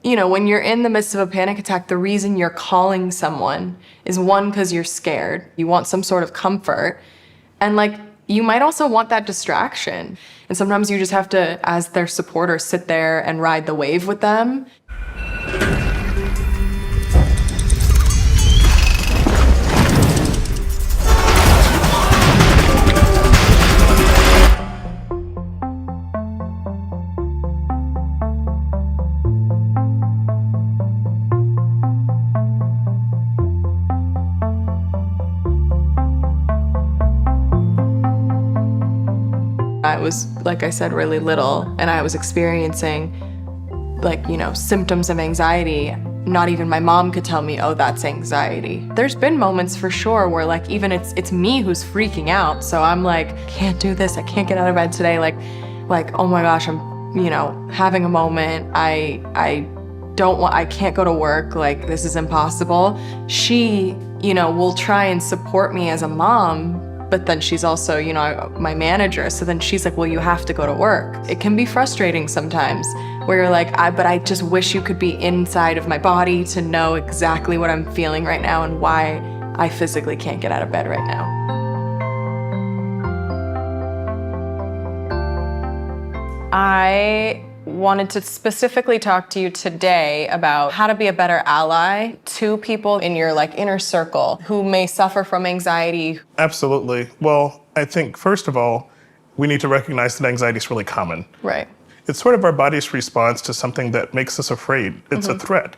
You know, when you're in the midst of a panic attack, the reason you're calling someone is one, because you're scared. You want some sort of comfort. And like, you might also want that distraction. And sometimes you just have to, as their supporter, sit there and ride the wave with them. I was, like I said, really little, and I was experiencing, like, you know, symptoms of anxiety. Not even my mom could tell me, oh, that's anxiety. There's been moments for sure where, like, even it's me who's freaking out. So I'm like, can't do this. I can't get out of bed today. Like, oh my gosh, I'm, you know, having a moment. I can't go to work. Like, this is impossible. She, you know, will try and support me as a mom, but then she's also, you know, my manager. So then she's like, well, you have to go to work. It can be frustrating sometimes where you're like, but I just wish you could be inside of my body to know exactly what I'm feeling right now and why I physically can't get out of bed right now. I wanted to specifically talk to you today about how to be a better ally to people in your like inner circle who may suffer from anxiety. Absolutely. Well, I think first of all, we need to recognize that anxiety is really common. Right. It's sort of our body's response to something that makes us afraid. It's a threat.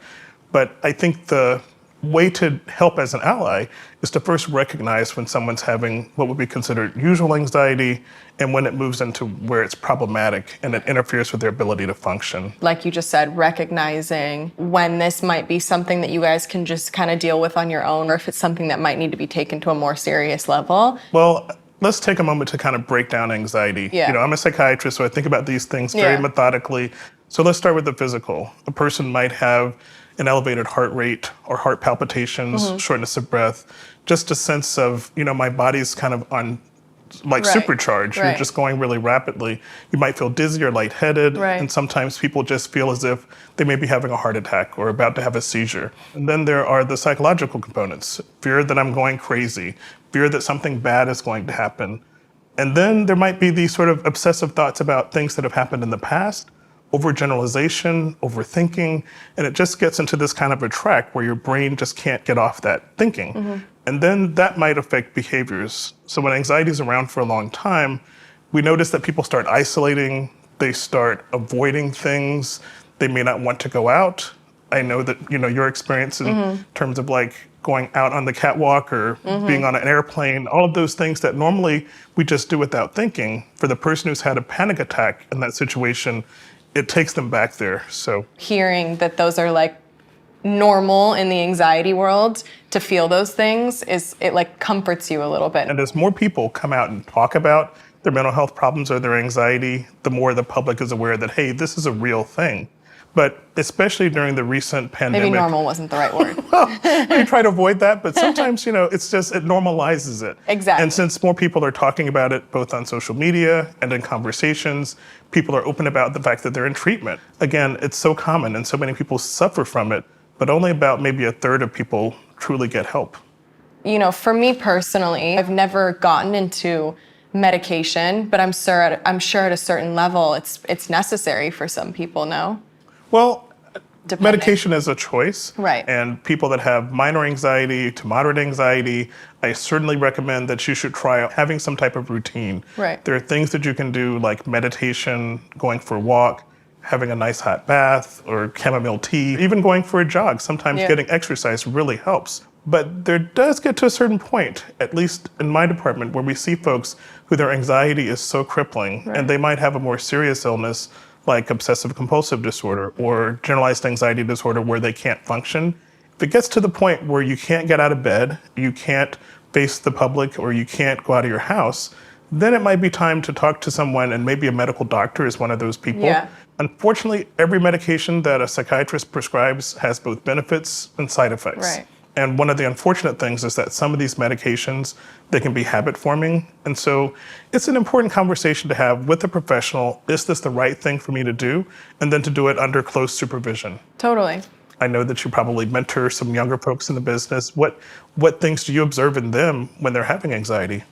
But I think the way to help as an ally is to first recognize when someone's having what would be considered usual anxiety and when it moves into where it's problematic and it interferes with their ability to function. Like you just said, recognizing when this might be something that you guys can just kind of deal with on your own, or if it's something that might need to be taken to a more serious level. Well, let's take a moment to kind of break down anxiety. Yeah. You know, I'm a psychiatrist, so I think about these things very methodically. So let's start with the physical. A person might have an elevated heart rate or heart palpitations, shortness of breath, just a sense of, you know, my body's kind of on like supercharged. You're just going really rapidly. You might feel dizzy or lightheaded. And sometimes people just feel as if they may be having a heart attack or about to have a seizure. And then there are the psychological components. Fear that I'm going crazy, fear that something bad is going to happen. And then there might be these sort of obsessive thoughts about things that have happened in the past, overgeneralization, overthinking, and it just gets into this kind of a track where your brain just can't get off that thinking. And then that might affect behaviors. So when anxiety is around for a long time, we notice that people start isolating, they start avoiding things, they may not want to go out. I know that, you know, your experience in terms of like going out on the catwalk or being on an airplane, all of those things that normally we just do without thinking, for the person who's had a panic attack in that situation, it takes them back there. So hearing that those are like normal in the anxiety world, to feel those things, it like comforts you a little bit. And as more people come out and talk about their mental health problems or their anxiety, the more the public is aware that, hey, this is a real thing. But especially during the recent pandemic. Maybe normal wasn't the right word. Well, we try to avoid that, but sometimes, you know, it's just, it normalizes it. Exactly. And since more people are talking about it, both on social media and in conversations, people are open about the fact that they're in treatment. Again, it's so common and so many people suffer from it, but only about maybe a third of people truly get help. You know, for me personally, I've never gotten into medication, but I'm sure at a certain level, it's necessary for some people, no? Well, Depending. Medication is a choice. Right. And people that have minor anxiety to moderate anxiety, I certainly recommend that you should try out having some type of routine. Right. There are things that you can do like meditation, going for a walk, having a nice hot bath or chamomile tea, even going for a jog. Sometimes getting exercise really helps. But there does get to a certain point, at least in my department, where we see folks who their anxiety is so crippling and they might have a more serious illness like obsessive compulsive disorder or generalized anxiety disorder where they can't function. If it gets to the point where you can't get out of bed, you can't face the public, or you can't go out of your house, then it might be time to talk to someone, and maybe a medical doctor is one of those people. Yeah. Unfortunately, every medication that a psychiatrist prescribes has both benefits and side effects. Right. And one of the unfortunate things is that some of these medications, they can be habit forming. And so it's an important conversation to have with a professional. Is this the right thing for me to do? And then to do it under close supervision. Totally. I know that you probably mentor some younger folks in the business. What things do you observe in them when they're having anxiety?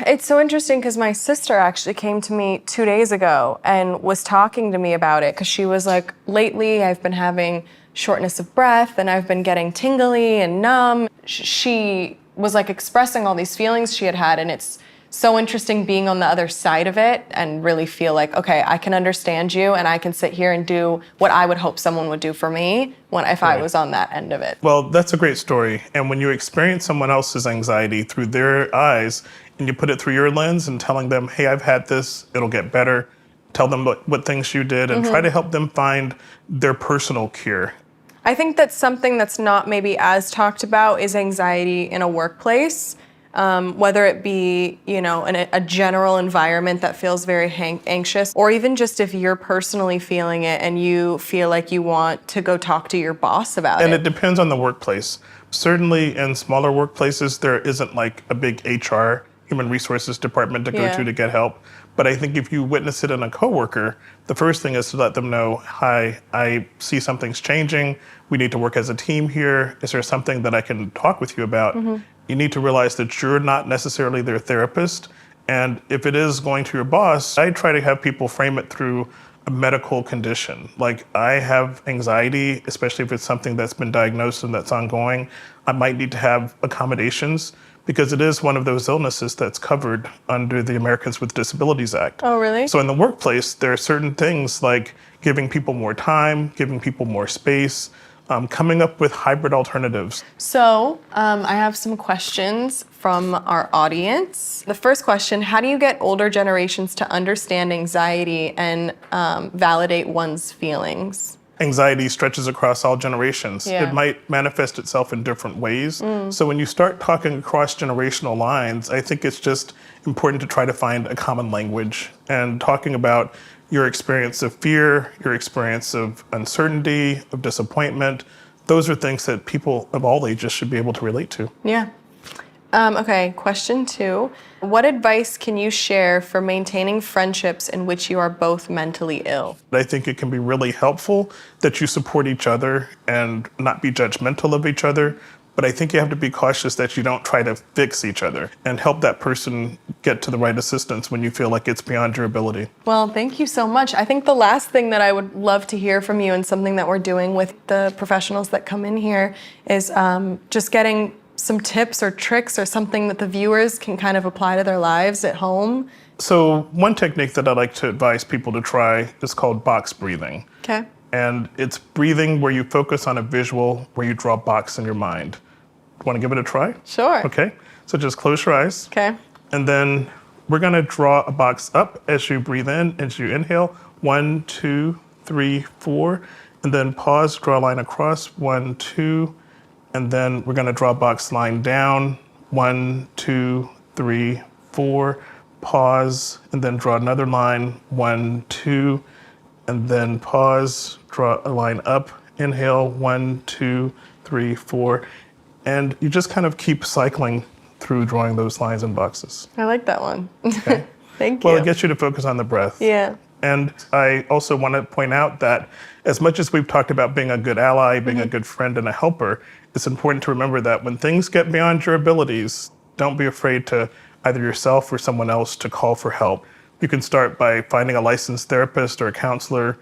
It's so interesting because my sister actually came to me 2 days ago and was talking to me about it because she was like, lately I've been having shortness of breath and I've been getting tingly and numb. She was like expressing all these feelings she had had, and it's so interesting being on the other side of it and really feel like, okay, I can understand you and I can sit here and do what I would hope someone would do for me if I was on that end of it. Well, that's a great story. And when you experience someone else's anxiety through their eyes and you put it through your lens and telling them, hey, I've had this, it'll get better. Tell them what things you did and try to help them find their personal cure. I think that's something that's not maybe as talked about is anxiety in a workplace. Whether it be, in a general environment that feels very anxious, or even just if you're personally feeling it and you feel like you want to go talk to your boss about it. And it depends on the workplace. Certainly in smaller workplaces, there isn't like a big HR, human resources department to go to get help. But I think if you witness it in a coworker, the first thing is to let them know, hi, I see something's changing. We need to work as a team here. Is there something that I can talk with you about? You need to realize that you're not necessarily their therapist. And if it is going to your boss, I try to have people frame it through a medical condition. Like, I have anxiety, especially if it's something that's been diagnosed and that's ongoing. I might need to have accommodations because it is one of those illnesses that's covered under the Americans with Disabilities Act. Oh, really? So in the workplace, there are certain things like giving people more time, giving people more space, coming up with hybrid alternatives. So I have some questions from our audience. The first question, how do you get older generations to understand anxiety and validate one's feelings? Anxiety stretches across all generations. Yeah. It might manifest itself in different ways. So when you start talking across generational lines, I think it's just important to try to find a common language and talking about your experience of fear, your experience of uncertainty, of disappointment. Those are things that people of all ages should be able to relate to. Yeah. Okay, question 2. What advice can you share for maintaining friendships in which you are both mentally ill? I think it can be really helpful that you support each other and not be judgmental of each other. But I think you have to be cautious that you don't try to fix each other and help that person get to the right assistance when you feel like it's beyond your ability. Well, thank you so much. I think the last thing that I would love to hear from you and something that we're doing with the professionals that come in here is just getting some tips or tricks or something that the viewers can kind of apply to their lives at home. So one technique that I like to advise people to try is called box breathing. Okay. And it's breathing where you focus on a visual, where you draw a box in your mind. Want to give it a try? Sure. Okay. So just close your eyes. Okay. And then we're going to draw a box up as you breathe in, as you inhale. 1, 2, 3, 4. And then pause, draw a line across. 1, 2. And then we're going to draw a box line down. 1, 2, 3, 4. Pause, and then draw another line. 1, 2. And then pause, draw a line up. Inhale, 1, 2, 3, 4. And you just kind of keep cycling through drawing those lines and boxes. I like that one. Okay. Thank you. Well, it gets you to focus on the breath. Yeah. And I also want to point out that as much as we've talked about being a good ally, being a good friend and a helper, it's important to remember that when things get beyond your abilities, don't be afraid to either yourself or someone else to call for help. You can start by finding a licensed therapist or a counselor,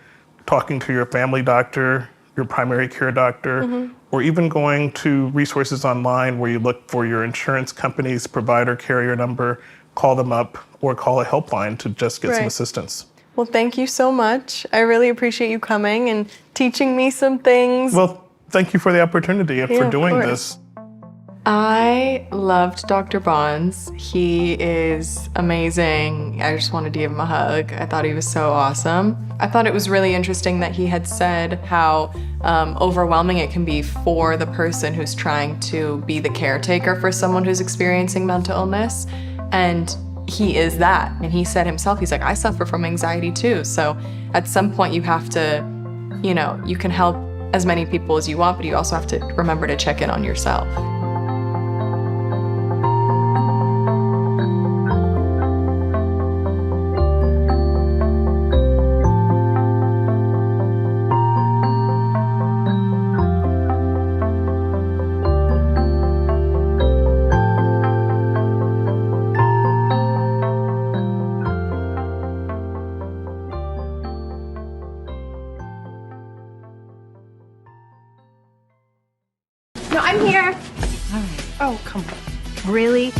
talking to your family doctor, your primary care doctor, or even going to resources online where you look for your insurance company's provider carrier number, call them up, or call a helpline to just get some assistance. Well, thank you so much. I really appreciate you coming and teaching me some things. Well, thank you for the opportunity and for doing this. I loved Dr. Bonds. He is amazing. I just wanted to give him a hug. I thought he was so awesome. I thought it was really interesting that he had said how overwhelming it can be for the person who's trying to be the caretaker for someone who's experiencing mental illness. And he is that. And he said himself, he's like, I suffer from anxiety too. So at some point you have to, you can help as many people as you want, but you also have to remember to check in on yourself. No, I'm here. All right. Oh, come on. Really?